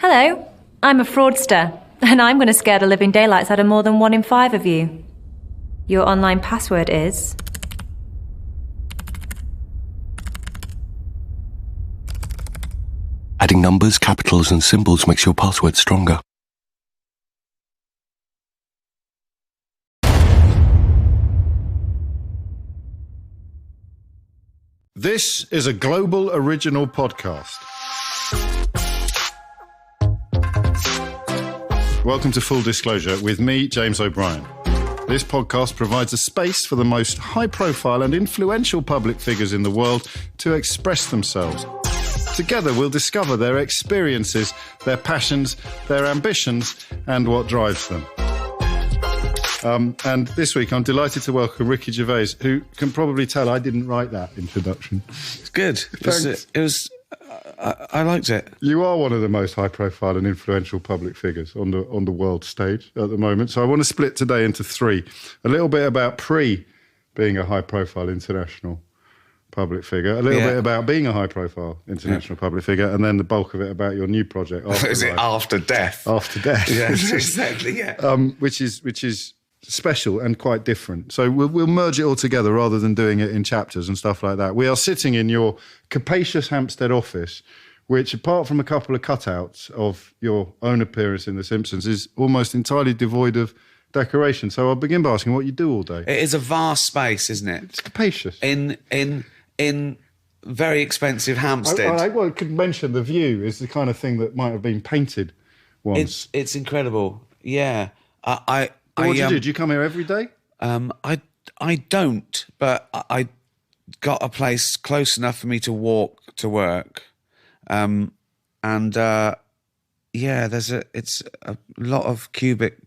Hello, I'm a fraudster, and I'm going to scare the living daylights out of more than 1 in 5 of you. Your online password is... Adding numbers, capitals and symbols makes your password stronger. This is a global original podcast. Welcome to Full Disclosure with me, James O'Brien. This podcast provides a space for the most high-profile and influential public figures in the world to express themselves. Together, we'll discover their experiences, their passions, their ambitions, and what drives them. And this week, I'm delighted to welcome Ricky Gervais, who can probably tell I didn't write that introduction. It's good. I liked it. You are one of the most high-profile and influential public figures on the world stage at the moment. So I want to split today into 3. A little bit about being a high-profile international public figure, a little bit about being a high-profile international public figure, and then the bulk of it about your new project. Is it After Death? After Death. Yes, exactly, yeah. Which is special and quite different. So we'll merge it all together rather than doing it in chapters and stuff like that. We are sitting in your capacious Hampstead office, which, apart from a couple of cutouts of your own appearance in The Simpsons, is almost entirely devoid of decoration. So I'll begin by asking what you do all day. It is a vast space, isn't it? It's capacious. In very expensive Hampstead. I could mention the view is the kind of thing that might have been painted once. It's incredible. Yeah. What do you do? Do you come here every day? I don't, but I got a place close enough for me to walk to work. It's a lot of cubic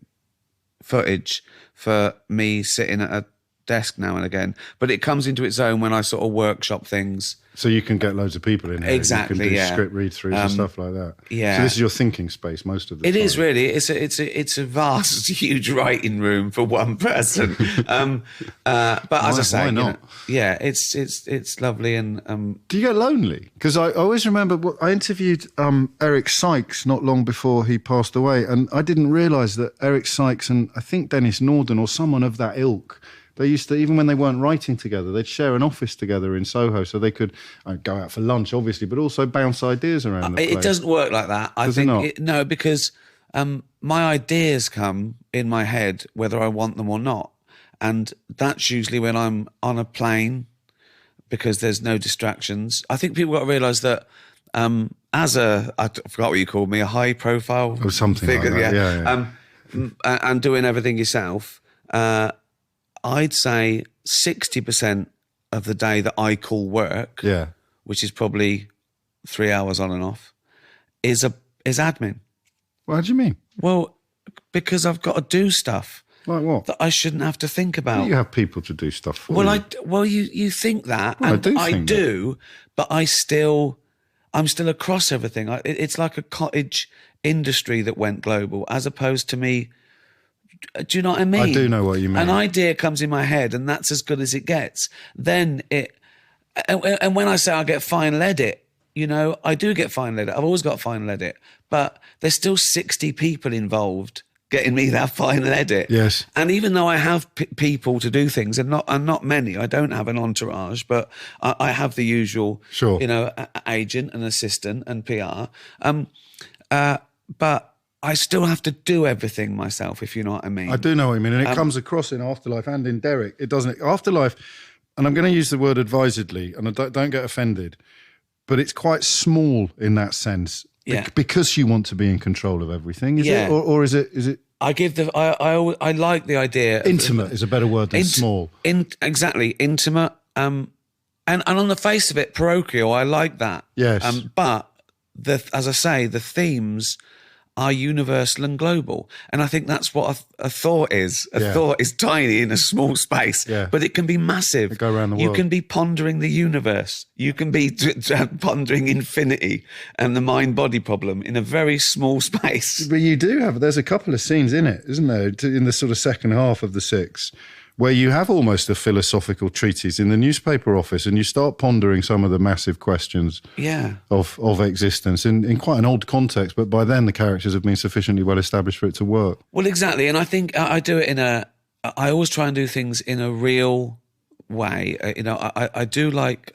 footage for me sitting at a desk now and again, but it comes into its own when I sort of workshop things. So you can get loads of people in here. Exactly, you can do script read-throughs and stuff like that. Yeah. So this is your thinking space most of the time. It is really. It's a vast, huge writing room for one person. But as I say, why not? It's lovely. And do you get lonely? Because I always remember I interviewed Eric Sykes not long before he passed away, and I didn't realise that Eric Sykes and I think Dennis Norden or someone of that ilk, they used to, even when they weren't writing together, they'd share an office together in Soho so they could go out for lunch, obviously, but also bounce ideas around the place. It doesn't work like that. No, because my ideas come in my head whether I want them or not. And that's usually when I'm on a plane because there's no distractions. I think people got to realise that I forgot what you called me, a high-profile or something figure, like that. Yeah. And doing everything yourself, I'd say 60% of the day that I call work, which is probably 3 hours on and off, is admin. What do you mean? Well, because I've got to do stuff like what that I shouldn't have to think about. You have people to do stuff for you. You think that, well, and I do, but I'm still across everything. It's like a cottage industry that went global, as opposed to me. Do you know what I mean? I do know what you mean. An idea comes in my head and that's as good as it gets. Then and when I say I get final edit, I do get final edit. I've always got final edit, but there's still 60 people involved getting me that final edit. Yes. And even though I have people to do things, and not many, I don't have an entourage, but I have the usual, sure, agent and assistant and PR. But I still have to do everything myself, if you know what I mean. I do know what you mean. And it comes across in Afterlife and in Derek. It doesn't. Afterlife, and I'm going to use the word advisedly, and I don't get offended, but it's quite small in that sense. Yeah. Because you want to be in control of everything, is it? Or is it? I like the idea. Intimate is a better word than small. Exactly. Intimate. And on the face of it, parochial, I like that. Yes. But as I say, the themes are universal and global. And I think that's what a thought is. A thought is tiny in a small space, but it can be massive. It go around the world. You can be pondering the universe. You can be pondering infinity and the mind-body problem in a very small space. But you do there's a couple of scenes in it, isn't there, in the sort of second half of the 6, where you have almost a philosophical treatise in the newspaper office, and you start pondering some of the massive questions of existence in quite an old context, but by then the characters have been sufficiently well established for it to work. Well, exactly, and I think I do it I always try and do things in a real way. I do like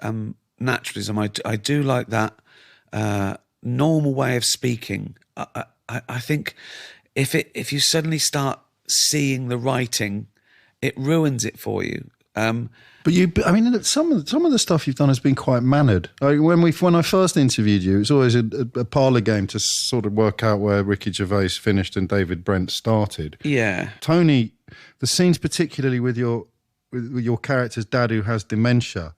naturalism. I do like that normal way of speaking. I think if you suddenly start seeing the writing, it ruins it for you. But some of the stuff you've done has been quite mannered. When I first interviewed you, it was always a parlour game to sort of work out where Ricky Gervais finished and David Brent started. Yeah, Tony, the scenes particularly with your character's dad who has dementia,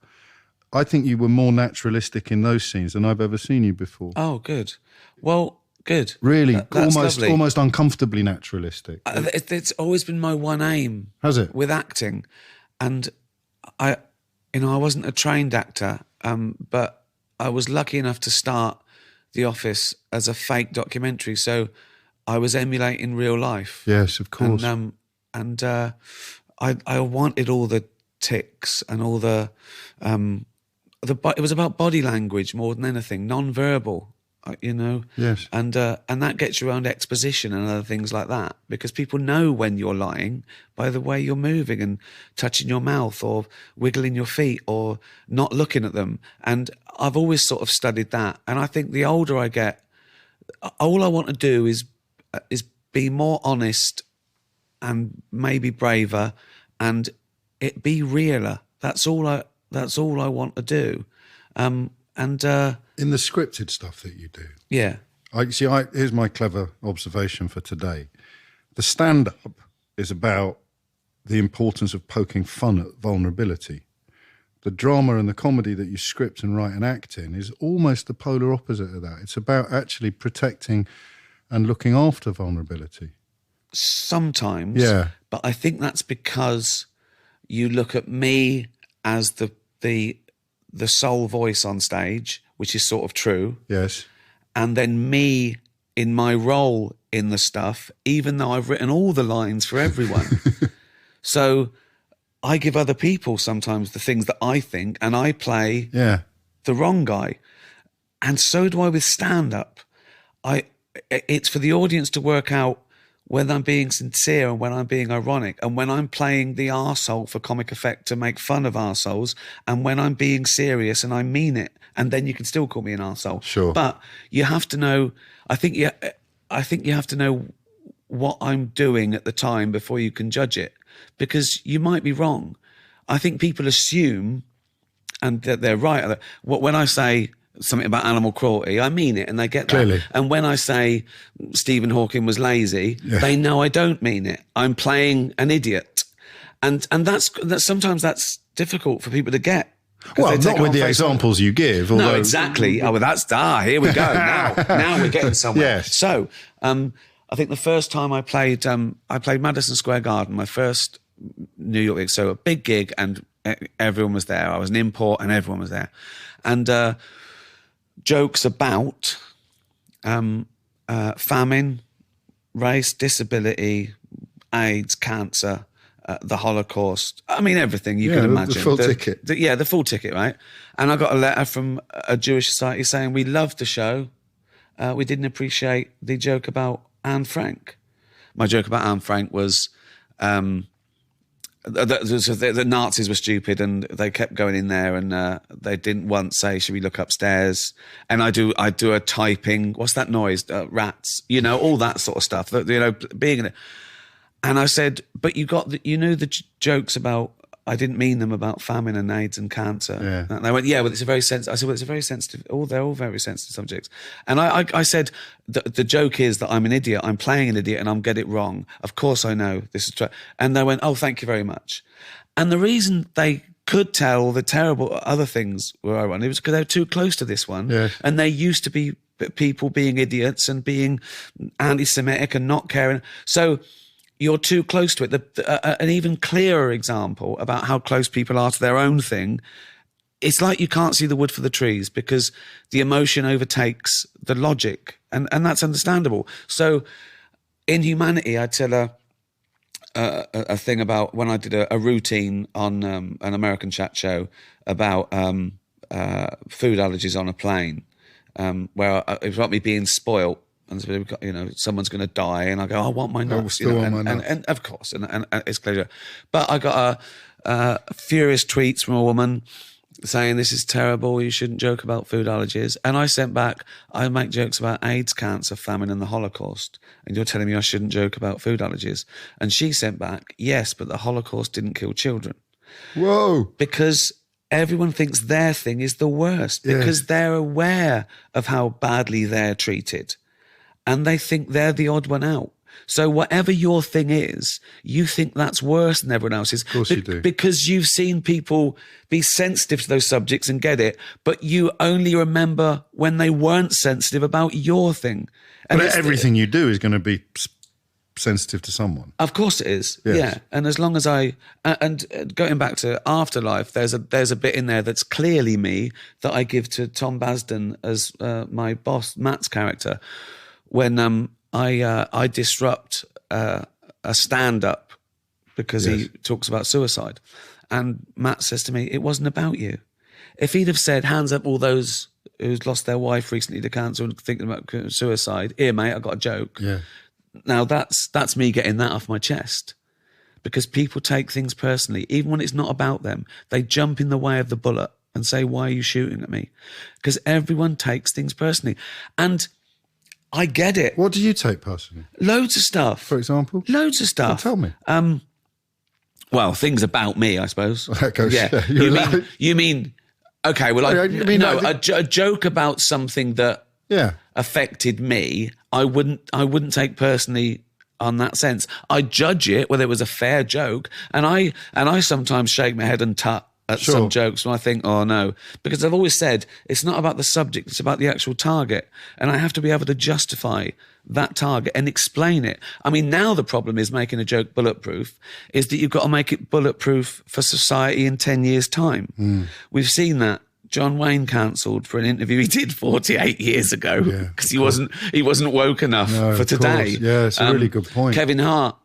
I think you were more naturalistic in those scenes than I've ever seen you before. Oh, good. Well, good. Really, That's almost uncomfortably naturalistic. It's always been my one aim. Has it? With acting, and I wasn't a trained actor, but I was lucky enough to start The Office as a fake documentary, so I was emulating real life. Yes, of course. And I wanted all the tics and all the it was about body language more than anything, non-verbal, Yes. And that gets you around exposition and other things like that, because people know when you're lying by the way you're moving and touching your mouth or wiggling your feet or not looking at them. And I've always sort of studied that. And I think the older I get, all I want to do is be more honest and maybe braver and it be realer. That's all I want to do. In the scripted stuff that you do. Yeah. Here's my clever observation for today. The stand-up is about the importance of poking fun at vulnerability. The drama and the comedy that you script and write and act in is almost the polar opposite of that. It's about actually protecting and looking after vulnerability. Sometimes. Yeah. But I think that's because you look at me as the sole voice on stage, which is sort of true. Yes. And then me in my role in the stuff, even though I've written all the lines for everyone. So I give other people sometimes the things that I think, and I play the wrong guy. And so do I with stand-up. It's for the audience to work out when I'm being sincere and when I'm being ironic, and when I'm playing the arsehole for comic effect to make fun of arseholes, and when I'm being serious and I mean it, and then you can still call me an arsehole. Sure. But you have to know, I think you have to know what I'm doing at the time before you can judge it, because you might be wrong. I think people assume, and that they're right, when I say something about animal cruelty, I mean it, and they get that. Clearly. And when I say Stephen Hawking was lazy, they know I don't mean it. I'm playing an idiot, and that's sometimes that's difficult for people to get. Well, not with the examples you give. No, exactly. Oh, well, here we go. Now we're getting somewhere. Yes. So, I think the first time I played Madison Square Garden, my first New York gig, so a big gig, and everyone was there. I was an import, and everyone was there, and jokes about famine, race, disability, AIDS, cancer, the Holocaust. I mean, everything you can imagine. The full ticket. The full ticket, right? And I got a letter from a Jewish society saying, we loved the show. We didn't appreciate the joke about Anne Frank. My joke about Anne Frank was the Nazis were stupid and they kept going in there, and they didn't once say, should we look upstairs? And I do a typing, what's that noise? Rats, all that sort of stuff, being in it. And I said, but you knew the jokes about, I didn't mean them about famine and AIDS and cancer. Yeah. And they went, yeah, but it's a very sensitive. I said, well, it's a very sensitive. They're all very sensitive subjects. And I said, the joke is that I'm an idiot. I'm playing an idiot and I'm get it wrong. Of course I know this is true. And they went, oh, thank you very much. And the reason they could tell all the terrible other things were ironic was because they were too close to this one. Yes. And they used to be people being idiots and being anti-Semitic and not caring. So you're too close to it. An even clearer example about how close people are to their own thing, it's like you can't see the wood for the trees because the emotion overtakes the logic, and that's understandable. So in Humanity, I tell a thing about when I did a routine on an American chat show about food allergies on a plane, where it was about me being spoilt. And someone's going to die, and I go, I want my nuts. And of course, and it's clear. But I got a furious tweets from a woman saying, this is terrible, you shouldn't joke about food allergies. And I sent back, I make jokes about AIDS, cancer, famine, and the Holocaust, and you're telling me I shouldn't joke about food allergies. And she sent back, yes, but the Holocaust didn't kill children. Whoa. Because everyone thinks their thing is the worst, because they're aware of how badly they're treated. And they think they're the odd one out. So whatever your thing is, you think that's worse than everyone else's. Of course you do. Because you've seen people be sensitive to those subjects and get it, but you only remember when they weren't sensitive about your thing. And but everything you do is going to be sensitive to someone. Of course it is. Yes. Yeah. And as long as and going back to Afterlife, there's a bit in there that's clearly me that I give to Tom Basden as my boss, Matt's character. When I disrupt a stand-up because he talks about suicide. And Matt says to me, it wasn't about you. If he'd have said, hands up all those who's lost their wife recently to cancer and thinking about suicide, here, mate, I got a joke. Yeah. Now, that's me getting that off my chest. Because people take things personally. Even when it's not about them, they jump in the way of the bullet and say, why are you shooting at me? Because everyone takes things personally. And I get it. What do you take personally? Loads of stuff. For example? Loads of stuff. Well, tell me. Well, things about me, I suppose. That goes, You mean, okay, well, a joke about something that affected me, I wouldn't take personally on that sense. I judge it whether it was a fair joke, and I sometimes shake my head and tut at some jokes when I think, oh no, because I've always said it's not about the subject, it's about the actual target, and I have to be able to justify that target and explain it. I mean, now the problem is making a joke bulletproof is that you've got to make it bulletproof for society in 10 years' time. We've seen that. John Wayne cancelled for an interview he did 48 years ago because he wasn't woke enough for today. Yeah, it's a really good point. Kevin Hart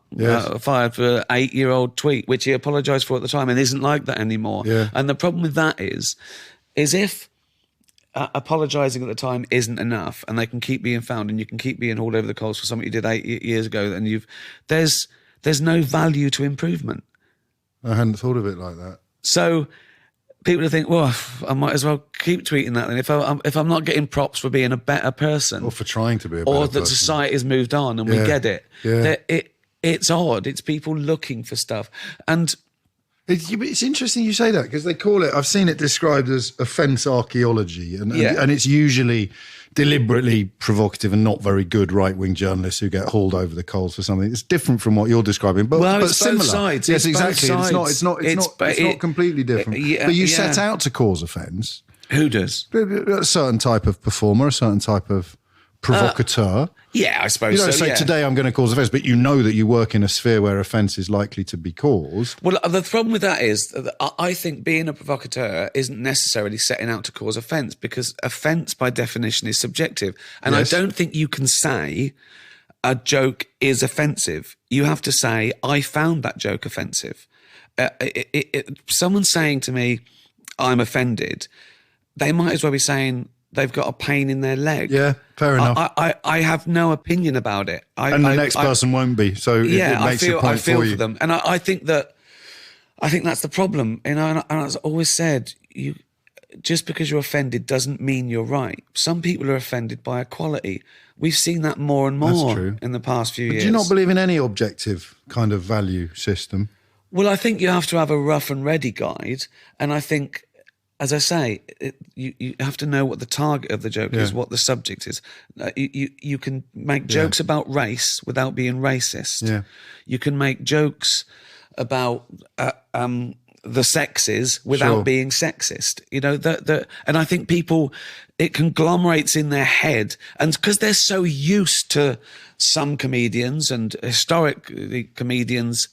fired for an 8-year-old tweet, which he apologised for at the time and isn't like that anymore. Yeah. And the problem with that is if apologising at the time isn't enough and they can keep being found and you can keep being hauled over the coals for something you did 8 years ago, and there's no value to improvement. I hadn't thought of it like that. So people will think, well, I might as well keep tweeting that then. If I'm not getting props for being a better person, or for trying to be a better person, or that society has moved on and we get it. Yeah. It's odd. It's people looking for stuff, and it's interesting you say that because they call it. I've seen it described as offence archaeology, and it's usually deliberately provocative and not very good right-wing journalists who get hauled over the coals for something. It's different from what you're describing, but it's similar. Both sides. Yes, it's exactly. Both sides. It's not completely different. But you set out to cause offence. Who does? A certain type of performer, a certain type of provocateur. I suppose you don't say today I'm going to cause offence, but you know that you work in a sphere where offence is likely to be caused. Well, the problem with that is that I think being a provocateur isn't necessarily setting out to cause offence, because offence by definition is subjective. And I don't think you can say a joke is offensive. You have to say, I found that joke offensive. Someone saying to me, I'm offended, they might as well be saying they've got a pain in their leg. Yeah, fair enough. I have no opinion about it. And the next person won't be. So it makes a point I feel for you. for them. And I think that's the problem. And as I always said, just because you're offended doesn't mean you're right. Some people are offended by equality. We've seen that more and more in the past few years. Do you not believe in any objective kind of value system? Well, I think you have to have a rough and ready guide. And I think, as I say, you have to know what the target of the joke is, what the subject is. You can make jokes about race without being racist. Yeah. You can make jokes about the sexes without being sexist. You know, and I think people, it conglomerates in their head, and because they're so used to some comedians and historic comedians,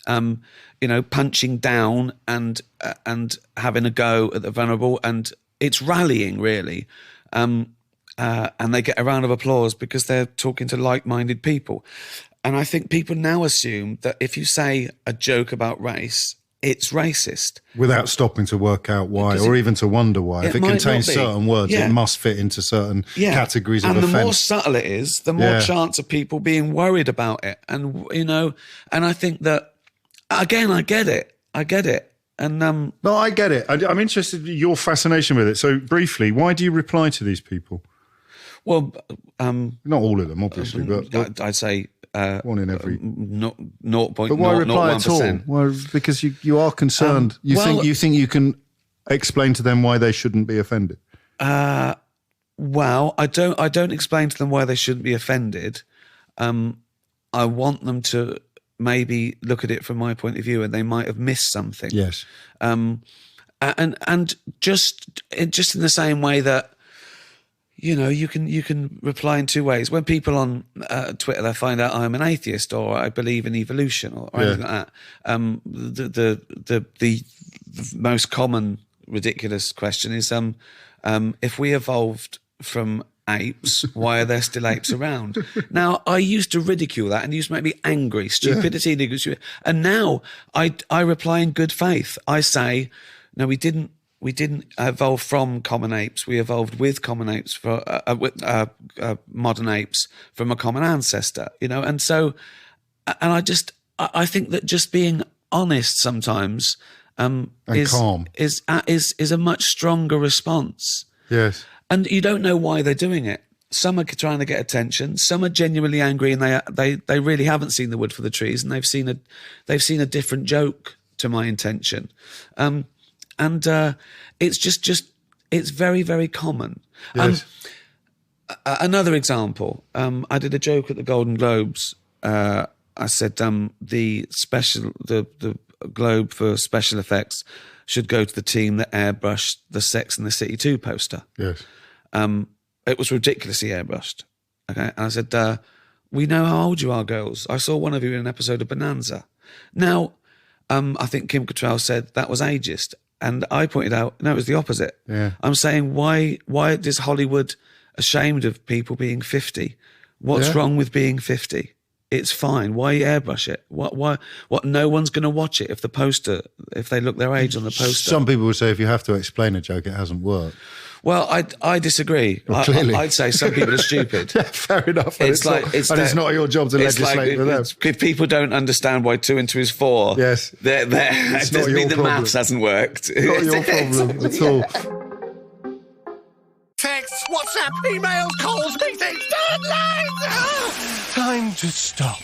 punching down and having a go at the vulnerable, and it's rallying really, and they get a round of applause because they're talking to like-minded people. And I think people now assume that if you say a joke about race, it's racist. Without stopping to work out why, or even to wonder why. If it contains certain words, it must fit into certain categories of offence. And the more subtle it is, the more chance of people being worried about it. And, you know, and I think that, again, I get it. And no, I get it. I'm interested in your fascination with it. So briefly, why do you reply to these people? Well, not all of them, obviously, but I'd say one in every 0.001%. But why reply at all? Well, because you are concerned. You think you can explain to them why they shouldn't be offended. Well, I don't explain to them why they shouldn't be offended. I want them to maybe look at it from my point of view, and they might have missed something. Yes. And just in the same way that, you know, you can reply in two ways. When people on Twitter, they find out I'm an atheist or I believe in evolution or anything like that. The most common ridiculous question is if we evolved from apes, why are there still apes around? Now, I used to ridicule that and used to make me angry, stupidity, and now I reply in good faith. I say, no, we didn't evolve from common apes. We evolved with common apes, with modern apes from a common ancestor, you know. And so, and I think that just being honest sometimes is calm is a much stronger response. Yes. And you don't know why they're doing it. Some are trying to get attention. Some are genuinely angry, and they really haven't seen the wood for the trees, and they've seen a different joke to my intention. And it's just it's very, very common. Yes. Another example. I did a joke at the Golden Globes. I said the Globe for special effects should go to the team that airbrushed the Sex and the City 2 poster. Yes. It was ridiculously airbrushed. Okay. And I said, we know how old you are, girls. I saw one of you in an episode of Bonanza. Now, I think Kim Cattrall said that was ageist. And I pointed out, no, it was the opposite. Yeah. I'm saying, why is Hollywood ashamed of people being 50? What's wrong with being 50? It's fine. Why airbrush it? What? No one's going to watch it if they look their age on the poster. Some people would say if you have to explain a joke, it hasn't worked. Well, I disagree. Well, clearly. I'd say some people are stupid. Yeah, fair enough. It's not your job to legislate for them. If people don't understand why 2 and 2 is 4, yes, it doesn't mean the maths hasn't worked. Not your problem at all. Texts, WhatsApp, emails, calls, meetings, deadlines! Time to stop,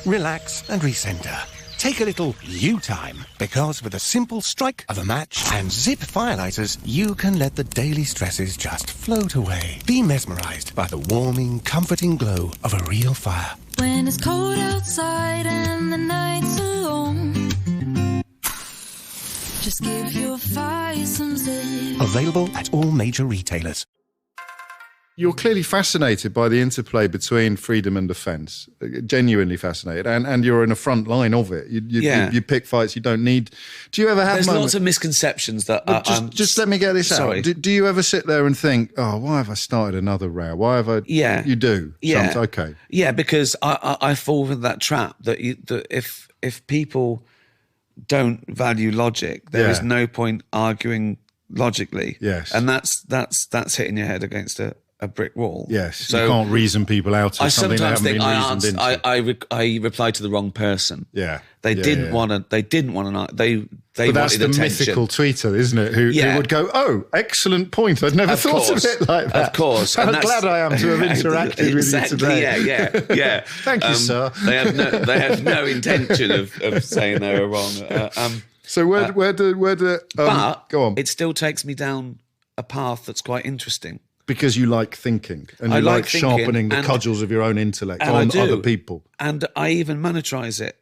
relax and recenter. Take a little you time, because with a simple strike of a match and Zip Firelighters, you can let the daily stresses just float away. Be mesmerized by the warming, comforting glow of a real fire. When it's cold outside and the nights are long, just give your fire some zip. Available at all major retailers. You're clearly fascinated by the interplay between freedom and defence, genuinely fascinated, and you're in the front line of it. You pick fights you don't need. Do you ever have There's lots of misconceptions that just let me get this out. Do you ever sit there and think, oh, why have I started another row? Why have I... Yeah. You do? Yeah. Okay. Yeah, because I fall into that trap that if people don't value logic, there is no point arguing logically. Yes. And that's hitting your head against a brick wall. Yes, so you can't reason people out of something they haven't been reasoned into. I replied to the wrong person. Yeah, they didn't want to. They didn't want to. They but that's wanted the attention. Mythical tweeter, isn't it? Who would go, "Oh, excellent point. I'd never thought of it like that." Of course, how glad I am to have interacted with you today. Yeah. Thank you, sir. They have no intention of saying they were wrong. So where do but go on? It still takes me down a path that's quite interesting. Because you like thinking and you like sharpening the cudgels of your own intellect on other people. And I even monetize it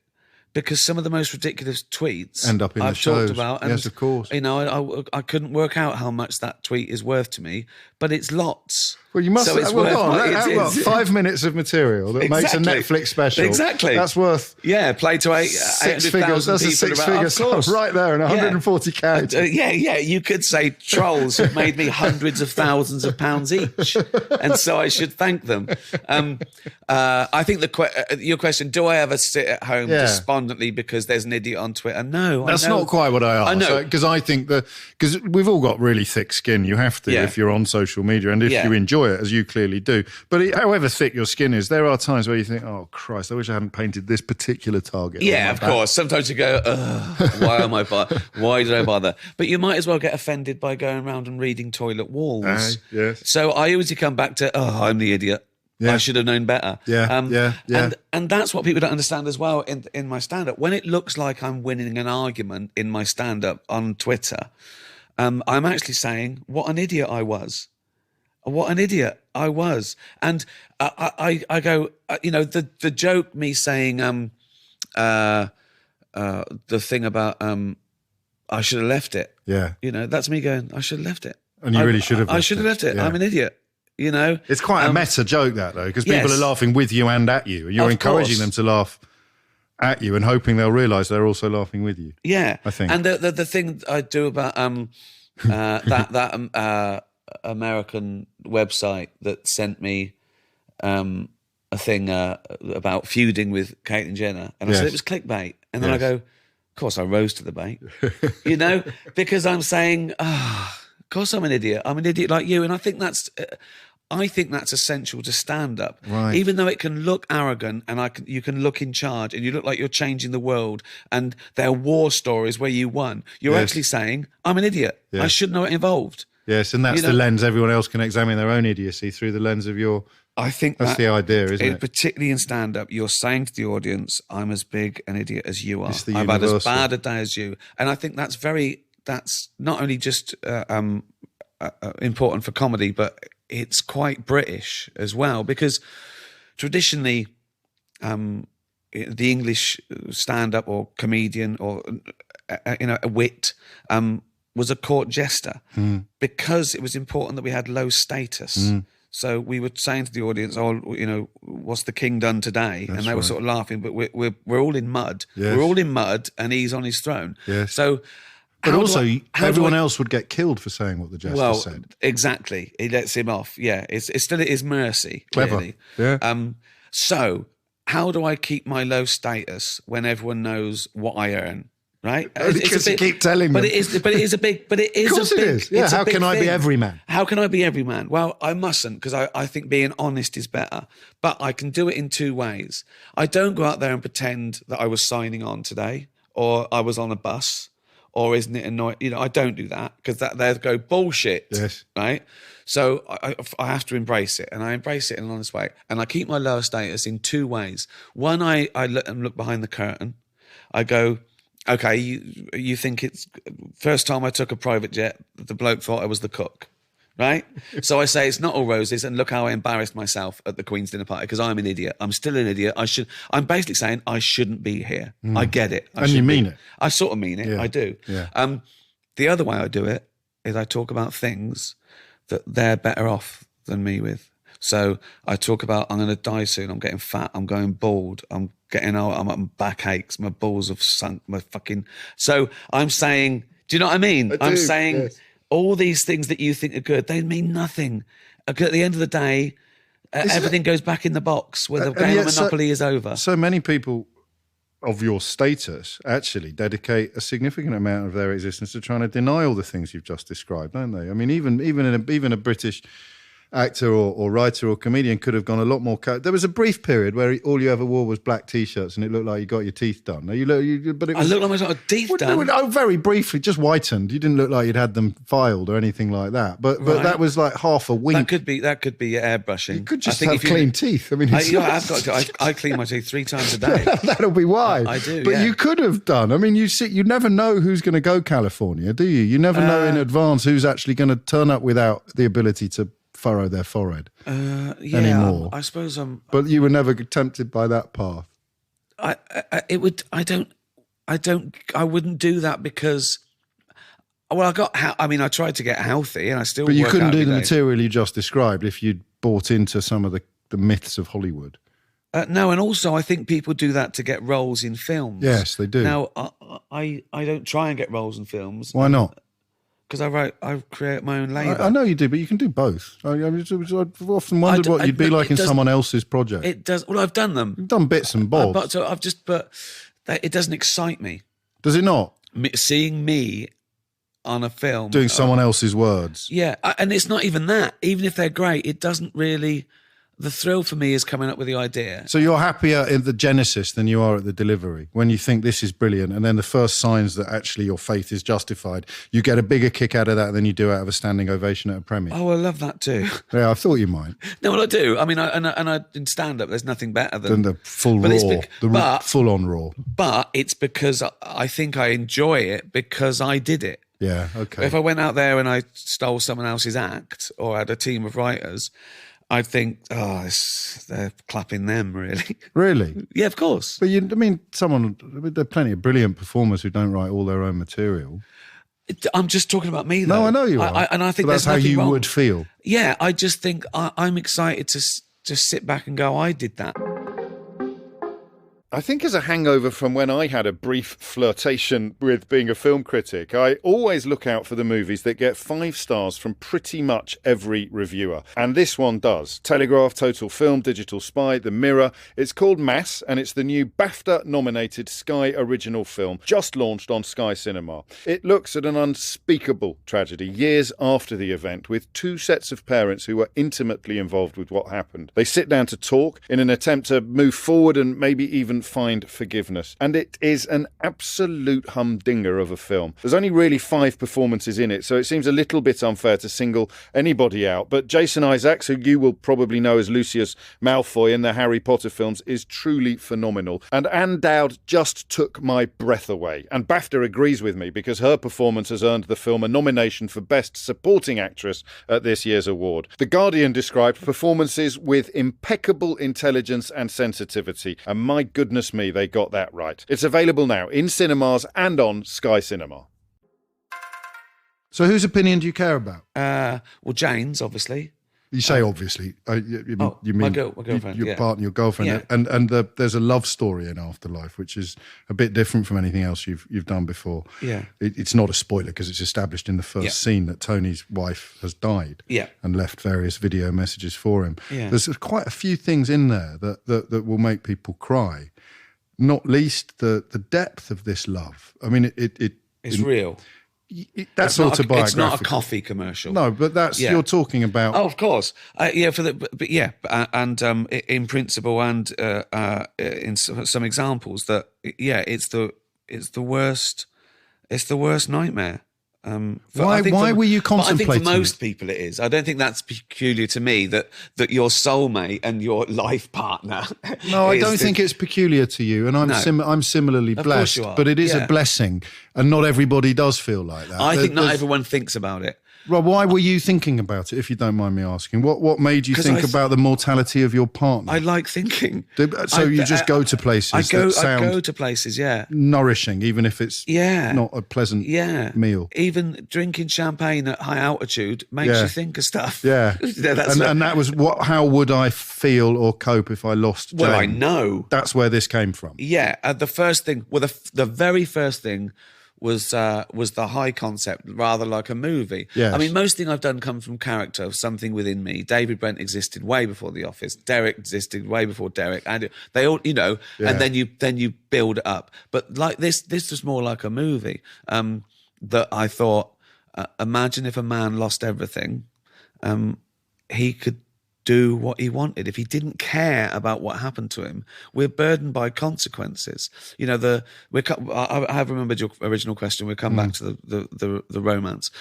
because some of the most ridiculous tweets end up in I've the shows. talked about. And, yes, of course. You know, I couldn't work out how much that tweet is worth to me, but it's lots. Well, you must. So it's well, worth go on, what it what, is. 5 minutes of material that makes a Netflix special. Exactly. That's worth play to 6 figures. That's a 6-figure sum right there, and 140 characters. You could say trolls have made me hundreds of thousands of pounds each, and so I should thank them. I think your question: do I ever sit at home despondently because there's an idiot on Twitter? No, that's not quite what I asked. I know, because I think because we've all got really thick skin. You have to if you're on social media, and if you enjoy it, as you clearly do. But however thick your skin is, there are times where you think, "Oh Christ, I wish I hadn't painted this particular target." Yeah, of course. Sometimes you go, why did I bother? But you might as well get offended by going around and reading toilet walls. Yes. So I always come back to, I'm the idiot. Yeah. I should have known better. And that's what people don't understand as well in my stand-up. When it looks like I'm winning an argument in my stand-up on Twitter, I'm actually saying, what an idiot I was. What an idiot I was. And I go, the joke, me saying the thing about I should have left it. Yeah. That's me going, I should have left it. And you really should have left it. I should have left it. Yeah. I'm an idiot. It's quite a meta joke, that, though, because people are laughing with you and at you. You're encouraging them to laugh at you and hoping they'll realise they're also laughing with you. Yeah. I think. And the thing I do about that American website that sent me a thing about feuding with Caitlyn Jenner, and I said it was clickbait. And then I go, of course I rose to the bait, because I'm saying, of course I'm an idiot. I'm an idiot like you. And I think that's essential to stand up, right. Even though it can look arrogant and you can look in charge and you look like you're changing the world and there are war stories where you won. You're actually saying, I'm an idiot. Yes. I should know it involved. Yes, and that's the lens. Everyone else can examine their own idiocy through the lens of your... I think that's the idea, isn't it? Particularly in stand-up, you're saying to the audience, I'm as big an idiot as you are. I've had as bad a day as you. And I think that's not only just important for comedy, but it's quite British as well, because traditionally the English stand-up or comedian or a wit was a court jester because it was important that we had low status. So we were saying to the audience, what's the king done today? That's and they were sort of laughing, but we're all in mud. Yes. We're all in mud and he's on his throne. Yes. So But also, everyone else would get killed for saying what the jester said. Exactly. He lets him off. Yeah, it's still at his mercy. Clever. Clearly. Yeah. So how do I keep my low status when everyone knows what I earn? Right? Because you keep telling them. But it is a big. Of course it is. Yeah. How can I be every man? How can I be every man? Well, I mustn't, because I think being honest is better. But I can do it in two ways. I don't go out there and pretend that I was signing on today, or I was on a bus. Or isn't it annoying? I don't do that, because they go bullshit. Yes. Right? So I have to embrace it, and I embrace it in an honest way. And I keep my lower status in two ways. One, I look behind the curtain. I go, okay, you think it's first time I took a private jet, the bloke thought I was the cook. Right? So I say it's not all roses, and look how I embarrassed myself at the Queen's dinner party because I'm an idiot. I'm still an idiot. I'm basically saying I shouldn't be here. I get it. And you mean it. I sort of mean it. Yeah. I do. Yeah. The other way I do it is I talk about things that they're better off than me with. So I talk about, I'm going to die soon. I'm getting fat. I'm going bald. I'm getting old. I'm back aches. My balls have sunk. So I'm saying, do you know what I mean? I'm saying... Yes. All these things that you think are good, they mean nothing. At the end of the day, everything goes back in the box where the game of Monopoly is over. So many people of your status actually dedicate a significant amount of their existence to trying to deny all the things you've just described, don't they? I mean, even a British actor or writer or comedian could have gone a lot more. There was a brief period where all you ever wore was black T-shirts and it looked like you got your teeth done. But it was, I looked like I got my teeth done. Oh, very briefly, just whitened. You didn't look like you'd had them filed or anything like that. But that was like half a wink. That could be airbrushing. You could just have clean teeth. I mean, I've got to. I clean my teeth 3 times a day. That'll be why. I do. But you could have done. I mean, you never know who's going to go California, do you? You never know in advance who's actually going to turn up without the ability to furrow their forehead anymore. I suppose but you were never tempted by that path. I wouldn't do that because Well, I tried to get healthy, and I still. But you work couldn't out do every the day. material you just described if you'd bought into some of the myths of Hollywood. No, and also I think people do that to get roles in films. Yes, they do. Now, I don't try and get roles in films. Why not? Because I create my own labour. I know you do, but you can do both. I've often wondered what you'd be like in someone else's project. It does. Well, I've done them. You've done bits and bobs. But it doesn't excite me. Does it not? Seeing me on a film. Doing someone else's words. Yeah, and it's not even that. Even if they're great, it doesn't really... The thrill for me is coming up with the idea. So you're happier in the genesis than you are at the delivery. When you think this is brilliant, and then the first signs that actually your faith is justified, you get a bigger kick out of that than you do out of a standing ovation at a premiere. Oh, I love that too. Yeah, I thought you might. No, well, I do. I mean, in stand-up, there's nothing better than the full raw, full-on raw. But it's because I think I enjoy it because I did it. Yeah, okay. If I went out there and I stole someone else's act or had a team of writers, I'd think, they're clapping them, really. Really? Yeah, of course. But there are plenty of brilliant performers who don't write all their own material. I'm just talking about me, though. No, I know you are. And I think that's how you wrong. would feel. Yeah, I just think I'm excited to just sit back and go, I did that. I think as a hangover from when I had a brief flirtation with being a film critic, I always look out for the movies that get 5 stars from pretty much every reviewer. And this one does. Telegraph, Total Film, Digital Spy, The Mirror. It's called Mass, and it's the new BAFTA-nominated Sky original film, just launched on Sky Cinema. It looks at an unspeakable tragedy years after the event, with 2 sets of parents who were intimately involved with what happened. They sit down to talk in an attempt to move forward and maybe even find forgiveness. And it is an absolute humdinger of a film. There's only really 5 performances in it, so it seems a little bit unfair to single anybody out. But Jason Isaacs, who you will probably know as Lucius Malfoy in the Harry Potter films, is truly phenomenal. And Anne Dowd just took my breath away. And BAFTA agrees with me because her performance has earned the film a nomination for Best Supporting Actress at this year's award. The Guardian described performances with impeccable intelligence and sensitivity. And my goodness me, they got that right. It's available now in cinemas and on Sky Cinema. So whose opinion do you care about? Well, Jane's, obviously. You say obviously. You mean my girlfriend, your yeah. partner, your girlfriend. Yeah. And there's a love story in Afterlife, which is a bit different from anything else you've done before. Yeah. It's not a spoiler because it's established in the first scene that Tony's wife has died and left various video messages for him. Yeah. There's quite a few things in there that will make people cry. Not least the depth of this love. I mean, It's real. That's it's autobiographical. It's not a coffee commercial. No, but that's you're talking about. Oh, of course. In principle and in some examples that it's the worst. It's the worst nightmare. Why were you contemplating? I think for most people it is. I don't think that's peculiar to me that your soulmate and your life partner. No, I don't think it's peculiar to you, and I'm similarly Of blessed. course you are. But it is Yeah. a blessing, and not everybody does feel like that. I think not everyone thinks about it. Rob, why were you thinking about it, if you don't mind me asking? What made you think about the mortality of your partner? I like thinking. So you just go to places I go sound to places, yeah. nourishing, even if it's not a pleasant meal. Even drinking champagne at high altitude makes you think of stuff. Yeah. And that was how would I feel or cope if I lost Jane? Well, I know. That's where this came from. Yeah. The first thing, the very first thing was the high concept, rather like a movie. Yes. I mean, most thing I've done come from character, something within me. David Brent existed way before The Office. Derek existed way before Derek. And they all, and then you build it up. But like this was more like a movie. That I thought, imagine if a man lost everything, he could do what he wanted. If he didn't care about what happened to him, we're burdened by consequences. I have remembered your original question. We'll come back to the romance.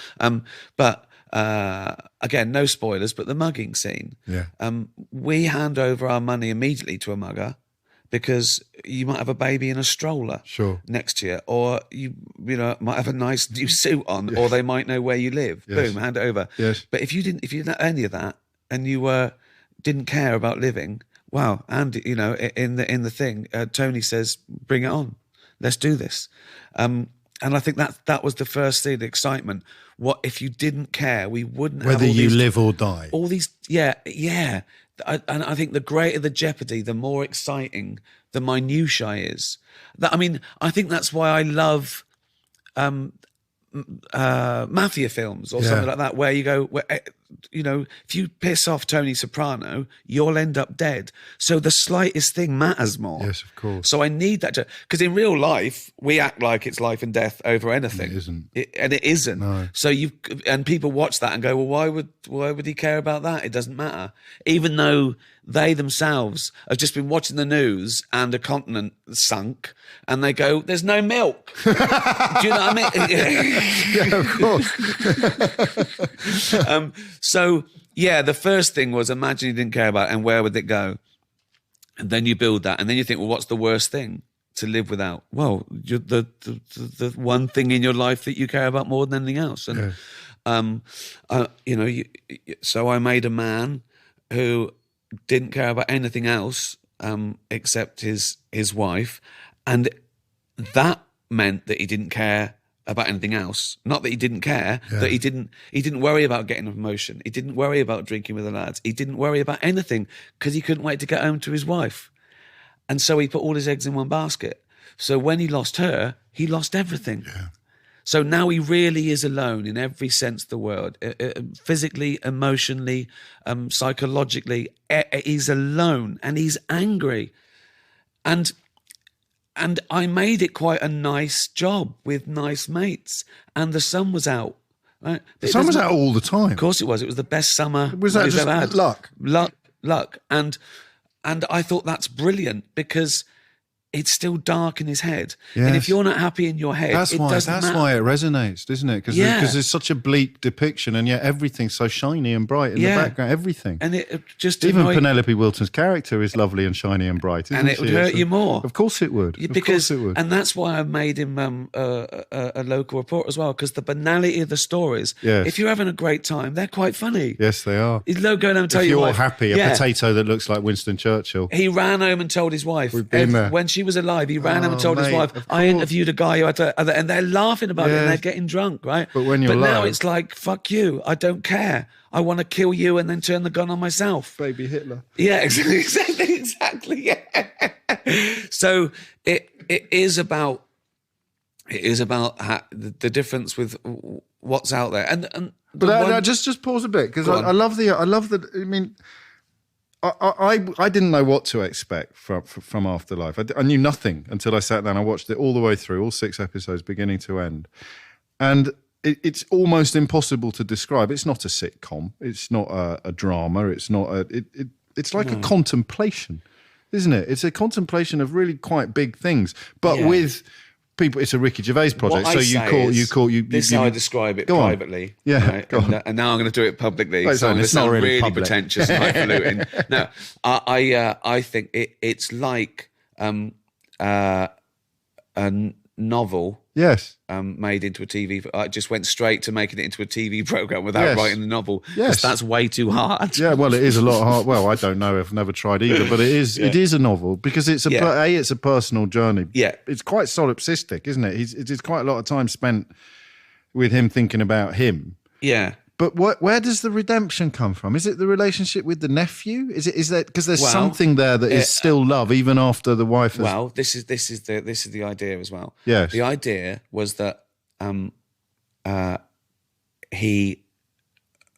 But again, no spoilers, but the mugging scene. Yeah. We hand over our money immediately to a mugger because you might have a baby in a stroller next to you, or you might have a nice new suit on, or they might know where you live. Yes. Boom, hand it over. Yes. But if you didn't have any of that, and you didn't care about living, wow! And in the thing, Tony says, "Bring it on, let's do this." I think that was the first thing, the excitement. What if you didn't care? We wouldn't have Whether all you these, live or die. all these, yeah. And I think the greater the jeopardy, the more exciting the minutiae is. I think that's why I love mafia films or something like that, where you go, if you piss off Tony Soprano, you'll end up dead. So the slightest thing matters more. Yes, of course. So I need that because in real life we act like it's life and death over anything. It isn't. And it isn't. No. So and people watch that and go, well, why would he care about that? It doesn't matter. Even though they themselves have just been watching the news and a continent sunk, and they go, "There's no milk." Do you know what I mean? Yeah, of course. So the first thing was, imagine you didn't care about it, and where would it go? And then you build that, and then you think, well, what's the worst thing to live without? Well, the one thing in your life that you care about more than anything else. And so I made a man who didn't care about anything else except his wife, and that meant that he didn't care about anything else. Not that he didn't care, that he didn't worry about getting a promotion. He didn't worry about drinking with the lads. He didn't worry about anything because he couldn't wait to get home to his wife. And so he put all his eggs in one basket. So when he lost her, he lost everything. Yeah. So now he really is alone in every sense of the word, physically, emotionally, psychologically. He's alone and he's angry. And I made it quite a nice job with nice mates. And the sun was out. Right? The sun was out all the time. Of course it was. It was the best summer Was that we've just ever had. luck? And I thought that's brilliant because it's still dark in his head. Yes. And if you're not happy in your head, that's it why doesn't matter. why it resonates, isn't it? Because there's such a bleak depiction, and yet everything's so shiny and bright in the background. Everything, and it just even Penelope Wilton's character is lovely and shiny and bright, isn't and it would hurt you more. Of course it would. Because of course it would. And that's why I made him a local report as well. Because the banality of the stories. Yes. If you're having a great time, they're quite funny. Yes, they are. He's going home and tell if your you're wife, happy, a potato that looks like Winston Churchill. He ran home and told his wife. We've been there. When she was alive, he ran home and told his mate, wife, I interviewed a guy who had to, and they're laughing about it and they're getting drunk, right? But when you're now alive, it's like, fuck you, I don't care. I want to kill you and then turn the gun on myself. Baby Hitler. Yeah, exactly. Yeah. So it is about the difference with what's out there, but just pause a bit because I love the. I mean, I didn't know what to expect from Afterlife. I knew nothing until I sat down. I watched it all the way through, all 6 episodes, beginning to end, and it's almost impossible to describe. It's not a sitcom. It's not a drama. It's not it's like a contemplation, isn't it? It's a contemplation of really quite big things, but with people. It's a Ricky Gervais project. So this is how I describe it privately. Yeah, right? And now I'm going to do it publicly. Well, so I'm going to sound really public. pretentious and highfalutin. No, I think it's like a novel. Yes. Made into a TV. I just went straight to making it into a TV program without writing the novel. Yes, that's way too hard. Yeah, well, it is a lot hard. Well, I don't know. I've never tried either, but it is. It is a novel because it's it's a personal journey. Yeah, it's quite solipsistic, isn't it? It's quite a lot of time spent with him thinking about him. Yeah. But where does the redemption come from? Is it the relationship with the nephew? Is that because there's something there that is still love even after the wife has... Well, this is the idea as well. Yes. The idea was that he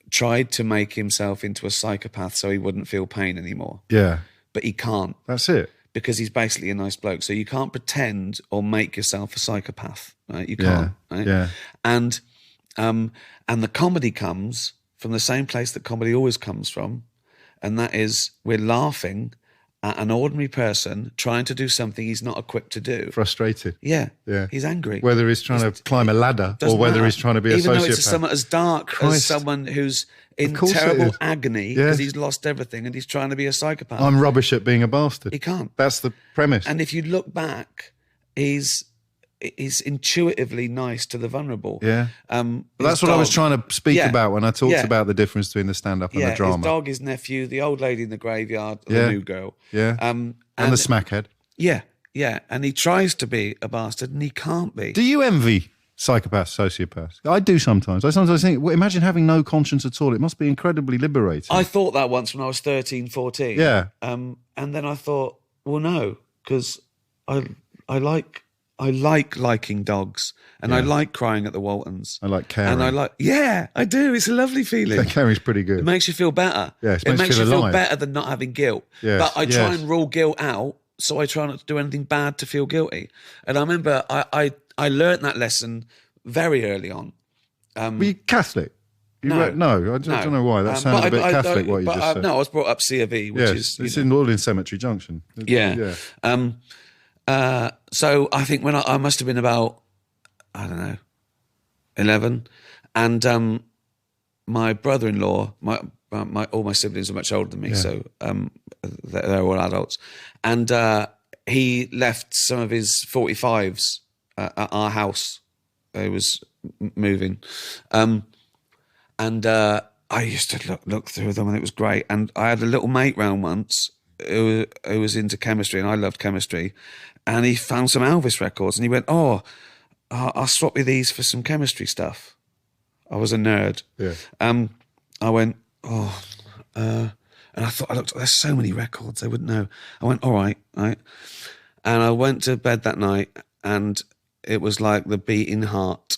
tried to make himself into a psychopath so he wouldn't feel pain anymore. Yeah. But he can't. That's it. Because he's basically a nice bloke. So you can't pretend or make yourself a psychopath, right? You can't. Right? Yeah. And the comedy comes from the same place that comedy always comes from, and that is we're laughing at an ordinary person trying to do something he's not equipped to do. Frustrated. Yeah. Yeah. He's angry. Whether he's trying to climb a ladder or whether he's trying to be a sociopath. Even though it's someone as dark as someone who's in terrible agony because he's lost everything and he's trying to be a psychopath. I'm rubbish at being a bastard. He can't. That's the premise. And if you look back, he's intuitively nice to the vulnerable. Yeah. That's what I was trying to speak about when I talked about the difference between the stand-up and the drama. His dog, his nephew, the old lady in the graveyard, the new girl. Yeah. And the smackhead. Yeah. Yeah, and he tries to be a bastard and he can't be. Do you envy psychopaths, sociopaths? I do sometimes. I sometimes think, well, imagine having no conscience at all. It must be incredibly liberating. I thought that once when I was 13, 14. Yeah. And then I thought, well, no, because I like liking dogs, and I like crying at the Waltons. I like caring. And I do. It's a lovely feeling. Caring's pretty good. It makes you feel better. Yes, it makes you feel alive. better than not having guilt. Yes, but I try and rule guilt out, so I try not to do anything bad to feel guilty. And I remember I learnt that lesson very early on. Were you Catholic? No, I don't know why. That sounded a bit Catholic, what you just said. No, I was brought up C of E, which is... It's all in Cemetery Junction. Yeah. So I think when I must have been about, I don't know, 11, and my brother-in-law, all my siblings are much older than me, so they're all adults, and he left some of his 45s at our house. He was moving, and I used to look through them, and it was great. And I had a little mate round once who was into chemistry, and I loved chemistry, and he found some Elvis records, and he went, "Oh, I'll swap you these for some chemistry stuff." I was a nerd. Yeah. I went, and I thought, I looked, there's so many records, I wouldn't know. I went, all right. And I went to bed that night, and it was like the beating heart.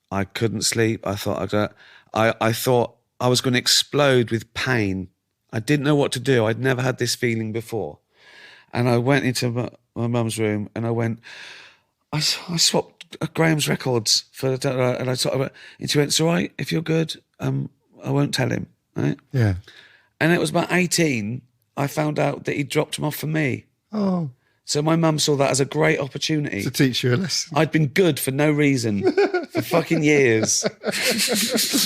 I couldn't sleep. I thought I thought I was going to explode with pain. I didn't know what to do. I'd never had this feeling before. And I went into my mum's room, and I swapped Graham's records for, and and she went, "It's all right if you're good. I won't tell him." Right? Yeah. And it was about 18, I found out that he dropped them off for me. Oh. So my mum saw that as a great opportunity To teach you a lesson. I'd been good for no reason for fucking years.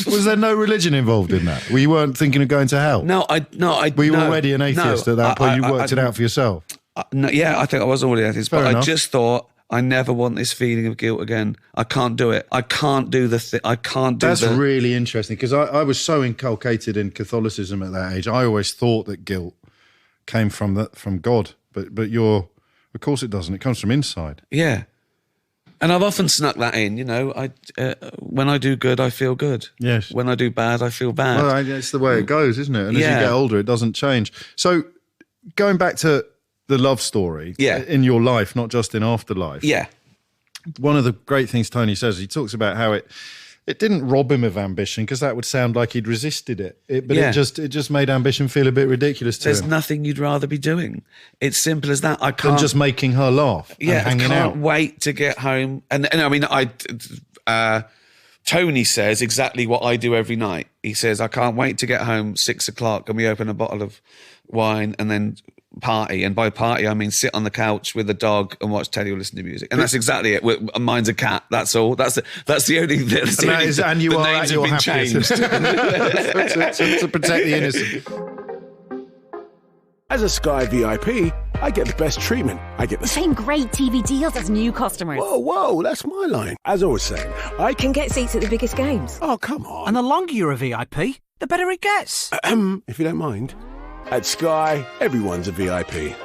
Was there no religion involved in that? You weren't thinking of going to hell? Were you already an atheist at that point? You worked it out for yourself? Yeah, I think I was already an atheist. But I just thought, I never want this feeling of guilt again. I can't do it. I can't do the thing. I can't do That's really interesting, because I was so inculcated in Catholicism at that age. I always thought that guilt came from God, but of course it doesn't. It comes from inside. Yeah. And I've often snuck that in, when I do good, I feel good. Yes. When I do bad, I feel bad. Well, it's the way it goes, isn't it? And as you get older, it doesn't change. So going back to the love story in your life, not just in Afterlife. Yeah. One of the great things Tony says, he talks about how it didn't rob him of ambition, because that would sound like he'd resisted it. It just made ambition feel a bit ridiculous to him. There's nothing you'd rather be doing. It's simple as that. I can't. Than just making her laugh and hanging out. I can't wait to get home. And I mean, Tony says exactly what I do every night. He says, I can't wait to get home 6 o'clock and we open a bottle of wine and then party. And by party, I mean sit on the couch with the dog and watch telly or listen to music. And that's exactly it. Mine's a cat. That's all. That's the only thing. And you are names have been changed to protect the innocent. As a Sky VIP, I get the best treatment. I get the same great TV deals as new customers. Whoa, that's my line. As I was saying, I can get seats at the biggest games. Oh, come on. And the longer you're a VIP, the better it gets. If you don't mind. At Sky, everyone's a VIP.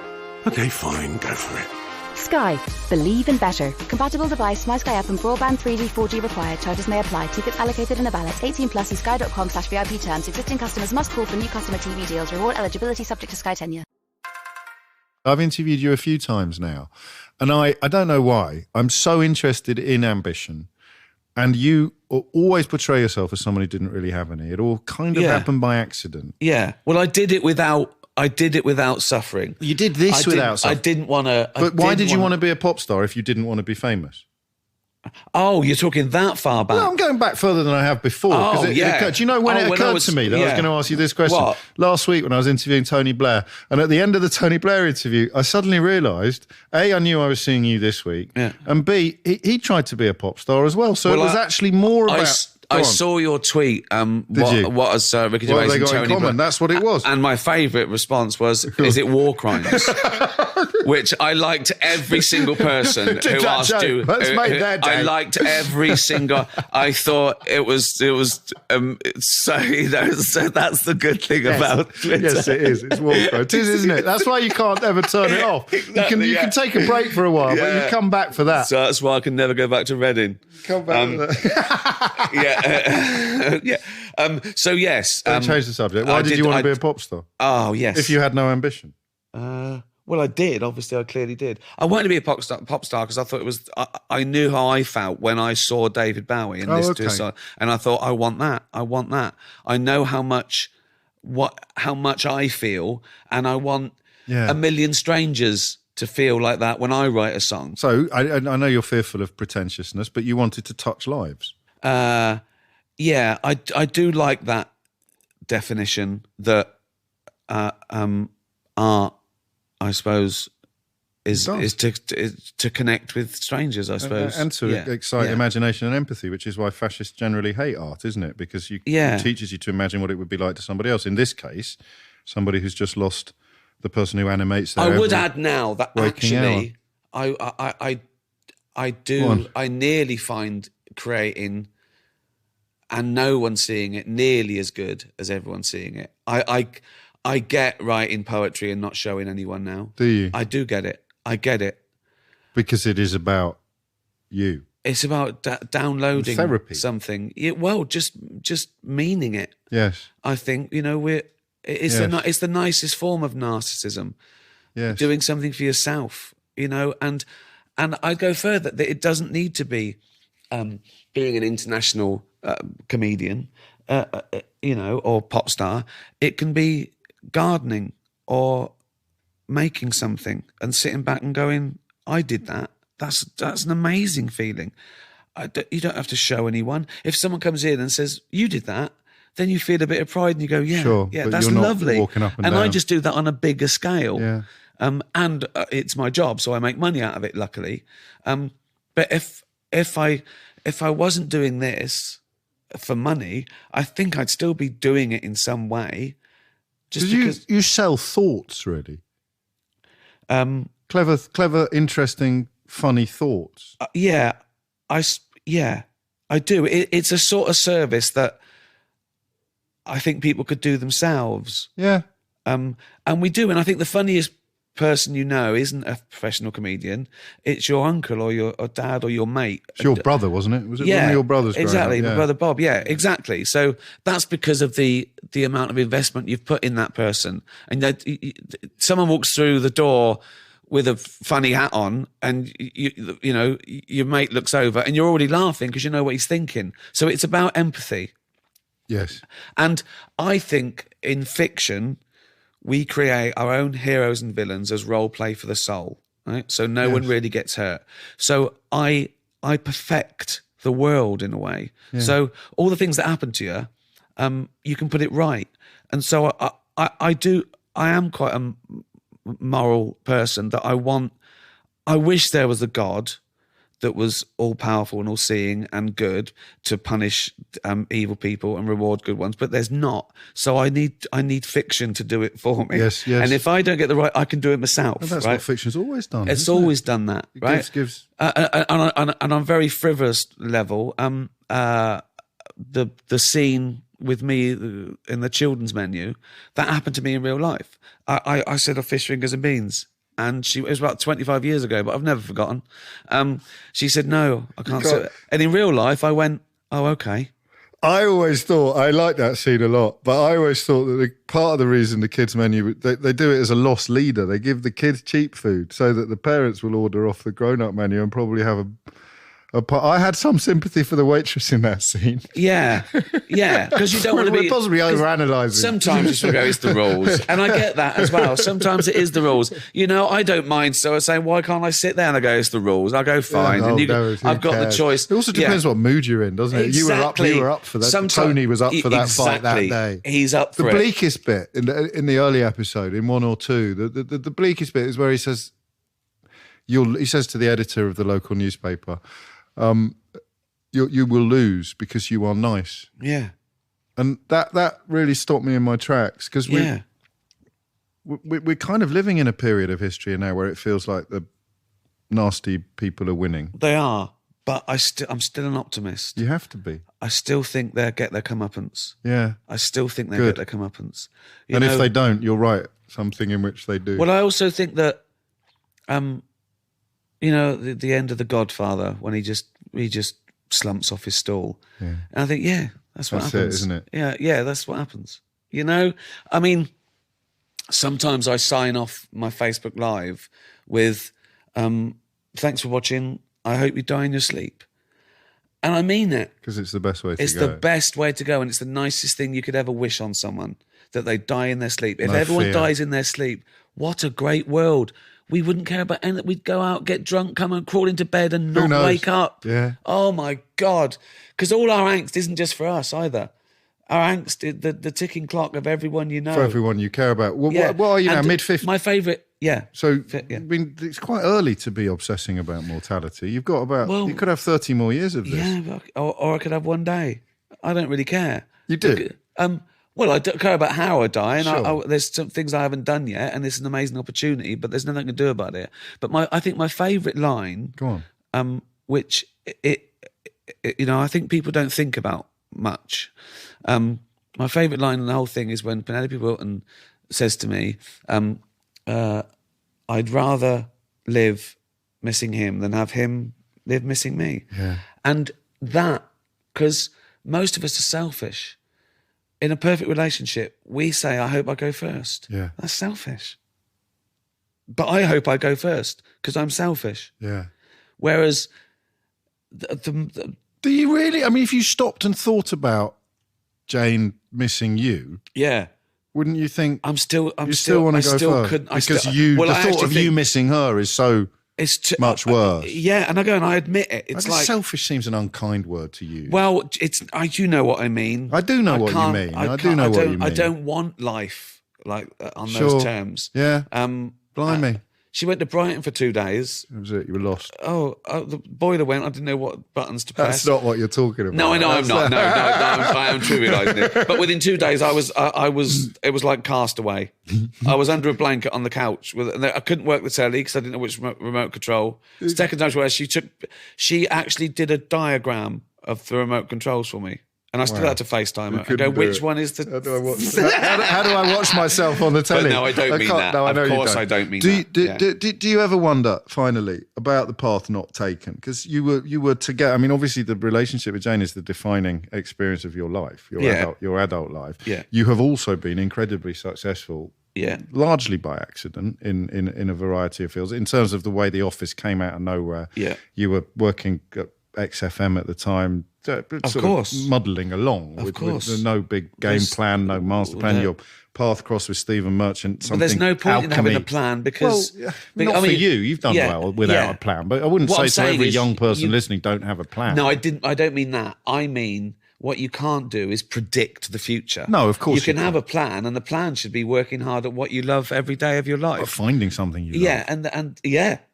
Okay, fine, go for it. Sky. Believe in better. Compatible device, My Sky app and broadband 3G, 4G required. Charges may apply. Tickets allocated in a ballot. 18 plus. See sky.com/VIP terms. Existing customers must call for new customer TV deals. Reward eligibility subject to Sky tenure. I've interviewed you a few times now, and I don't know why. I'm so interested in ambition, and you always portray yourself as someone who didn't really have any. It all kind of happened by accident. Yeah. Well, I did it without suffering. You did this without suffering. I didn't want to. But why did you want to be a pop star if you didn't want to be famous? Oh, you're talking that far back? Well, I'm going back further than I have before. Oh, Do you know when it occurred to me that I was going to ask you this question? What? Last week when I was interviewing Tony Blair, and at the end of the Tony Blair interview, I suddenly realised, A, I knew I was seeing you this week, and B, he tried to be a pop star as well. So it was actually more about I saw your tweet. Did you? What has Ricky Gervais What have they and got in Tony common? That's what it was. And my favourite response was, "Is it war crimes?" Which I liked every single person who asked you. Let's make their day. I liked every single. I thought it was. So that's the good thing about Twitter. Yes, it is. It's war crimes. It is, isn't it? That's why you can't ever turn it off. Exactly, you can take a break for a while, but you come back for that. So that's why I can never go back to Reading. Come back for that. Yeah. So yes. Change the subject. Why did you want to be a pop star? Oh yes. If you had no ambition. Well, I did. Obviously, I clearly did. I wanted to be a pop star because I thought it was. I knew how I felt when I saw David Bowie and listened to his song, and I thought, I want that. I want that. I know how much I feel, and I want a million strangers to feel like that when I write a song. So I know you're fearful of pretentiousness, but you wanted to touch lives. Yeah, I do like that definition that art, I suppose, is to connect with strangers, I suppose. And to excite imagination and empathy, which is why fascists generally hate art, isn't it? Because it teaches you to imagine what it would be like to somebody else. In this case, somebody who's just lost the person who animates their I would add now that actually I nearly find creating and no one seeing it nearly as good as everyone seeing it. I get writing poetry and not showing anyone now. Do you? I do get it. I get it. Because it is about you. It's about downloading therapy. Something. Just meaning it. Yes. I think, it's the nicest form of narcissism. Yes. Doing something for yourself, and I'd go further that it doesn't need to be being an international comedian, or pop star. It can be gardening or making something and sitting back and going, I did that. That's an amazing feeling. You don't have to show anyone. If someone comes in and says, you did that, then you feel a bit of pride and you go, that's you're not lovely. Walking up and I down. just do that on a bigger scale. Yeah. And it's my job, so I make money out of it, luckily. But if I wasn't doing this for money, I think I'd still be doing it in some way. Just because you sell thoughts, really. Clever, interesting, funny thoughts. I do. It's a sort of service that I think people could do themselves. Yeah. And we do. And I think the funniest person isn't a professional comedian. It's your uncle or your dad or your mate. It's your brother, wasn't it? Was it one of your brothers? Exactly. My brother Bob. Yeah, exactly. So that's because of the amount of investment you've put in that person. And that someone walks through the door with a funny hat on, and your mate looks over, and you're already laughing because you know what he's thinking. So it's about empathy. Yes. And I think in fiction, we create our own heroes and villains as role play for the soul, right? So no one really gets hurt. So I perfect the world in a way. Yeah. So all the things that happen to you, you can put it right. And so I am quite a moral person that I wish there was a God that was all powerful and all seeing and good to punish evil people and reward good ones, but there's not. So I need fiction to do it for me. Yes. And if I don't get the right, I can do it myself. Well, that's right? what fiction's always done. It's always done that, right? Gives. And on a very frivolous level, the scene with me in the children's menu, that happened to me in real life. I said fish fingers and beans. And it was about 25 years ago, but I've never forgotten. She said, no, I can't say it. And in real life, I went, oh, okay. I always thought, I like that scene a lot, but I always thought that part of the reason the kids' menu, they do it as a lost leader. They give the kids cheap food so that the parents will order off the grown-up menu and probably have I had some sympathy for the waitress in that scene. Yeah, because you don't want to be... We're possibly overanalyzing. Sometimes you just go, it's the rules. And I get that as well. Sometimes it is the rules. I don't mind. So I say, why can't I sit there? And I go, it's the rules. I go, fine. Yeah, I've got the choice. It also depends what mood you're in, doesn't it? Exactly. You were up for that. Tony was up for that fight that day. He's up for it. The bleakest bit in the early episode, in 1 or 2, the bleakest bit is where he says to the editor of the local newspaper, you will lose because you are nice. Yeah. And that really stopped me in my tracks because we're kind of living in a period of history now where it feels like the nasty people are winning. They are, but I'm still an optimist. You have to be. I still think they'll get their comeuppance. Yeah. I still think they'll get their comeuppance. And if they don't, you're right, something in which they do. Well, I also think that, the end of The Godfather, when he just slumps off his stool. Yeah. And I think, that's what happens. That's it, isn't it? Yeah, that's what happens. I mean, sometimes I sign off my Facebook Live with, thanks for watching, I hope you die in your sleep. And I mean it. Because it's the best way to go. It's the best way to go, and it's the nicest thing you could ever wish on someone, that they die in their sleep. If everyone dies in their sleep, what a great world. We wouldn't care about anything. We'd go out, get drunk, come and crawl into bed and not wake up. Yeah. Oh, my God. Because all our angst isn't just for us either. Our angst is the ticking clock of everyone you know. For everyone you care about. Well, what are you now, mid-50s? My favourite, So, I mean, it's quite early to be obsessing about mortality. You've got you could have 30 more years of this. Yeah, or I could have one day. I don't really care. You do? Well, I don't care about how I die, and there's some things I haven't done yet, and it's an amazing opportunity, but there's nothing I can do about it. But I think my favourite line, go on, which I think people don't think about much. My favourite line in the whole thing is when Penelope Wilton says to me, "I'd rather live missing him than have him live missing me." Yeah, and that because most of us are selfish. In a perfect relationship, we say, I hope I go first. Yeah. That's selfish. But I hope I go first because I'm selfish. Yeah. Whereas... Do you really? I mean, if you stopped and thought about Jane missing you... Yeah. Wouldn't you think... You still want to go first? Because the thought of you missing her is so... It's much worse. Yeah, and I admit it. It's like selfish seems an unkind word to use. Well, you know what I mean. I do know what you mean. I do know what you mean. I don't want life like on those terms. Yeah. Blimey. She went to Brighton for 2 days. That was it. You were lost. Oh, the boiler went. I didn't know what buttons to press. That's not what you're talking about. No, I know I'm not. No, I am trivialising it. But within 2 days, I was. It was like Castaway. I was under a blanket on the couch. I couldn't work the telly because I didn't know which remote control. Second time where she actually did a diagram of the remote controls for me. And I still had to FaceTime her and go, which one is the... How do I watch myself on the telly? But no, I don't mean that. No, of course I don't mean that. Do you ever wonder, finally, about the path not taken? Because you were together. I mean, obviously the relationship with Jane is the defining experience of your life, your adult life. Yeah. You have also been incredibly successful, largely by accident, in a variety of fields. In terms of the way The Office came out of nowhere. Yeah. You were working at XFM at the time, of course, muddling along with no big game plan, no master plan. Your path crossed with Stephen Merchant. But there's no point in having a plan because not for you. You've done well without a plan. But I wouldn't say to every young person listening, don't have a plan. No, I didn't. I don't mean that. I mean what you can't do is predict the future. No, of course you can have a plan, and the plan should be working hard at what you love every day of your life. Or finding something you love.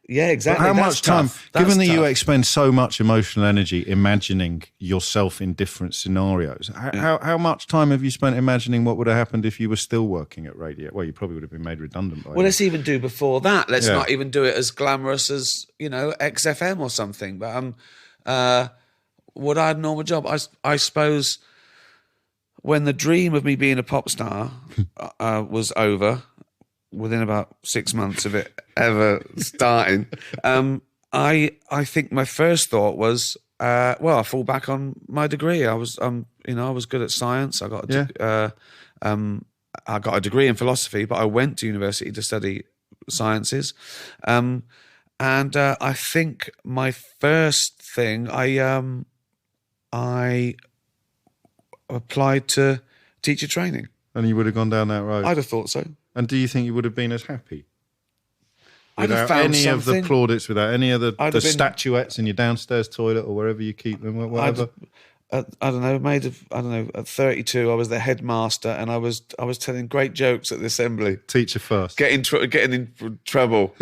Yeah, exactly. But how much time, given that tough. you expend so much emotional energy imagining yourself in different scenarios, how much time have you spent imagining what would have happened if you were still working at radio? Well, you probably would have been made redundant by now. Let's even do before that. Let's not even do it as glamorous as, XFM or something. But would I have a normal job? I suppose when the dream of me being a pop star was over, within about 6 months of it ever starting, I think my first thought was, I fall back on my degree. I was good at science. I got a degree in philosophy, but I went to university to study sciences. And I think my first thing, I applied to teacher training. And you would have gone down that road? I'd have thought so. And do you think you would have been as happy? I'd have found any something. of the plaudits, without any of the statuettes in your downstairs toilet or wherever you keep them, whatever? At 32, I was the headmaster, and I was telling great jokes at the assembly. Teacher first. Getting in trouble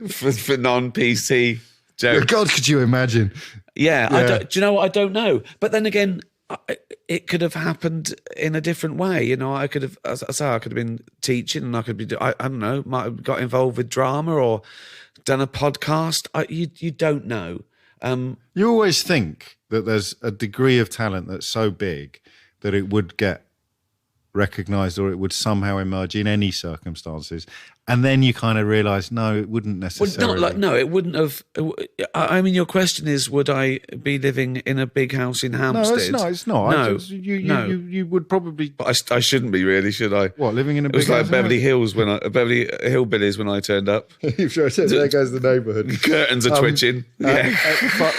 for non-PC jokes. God, could you imagine? Do you know what? I don't know. But then again, it could have happened in a different way. You know, I could have, as I say, I could have been teaching, and I could be, I don't know, might have got involved with drama or done a podcast. You don't know. You always think that there's a degree of talent that's so big that it would get recognised or it would somehow emerge in any circumstances. And then you kind of realise, no, it wouldn't necessarily. No, it wouldn't have. I mean, your question is, would I be living in a big house in Hampstead? No, it's not. No, you would probably. But I shouldn't be, really, should I? What, living in a big house? It was like Beverly Hills Beverly Hillbillies when I turned up. You've sure said, there goes the neighbourhood. Curtains are twitching.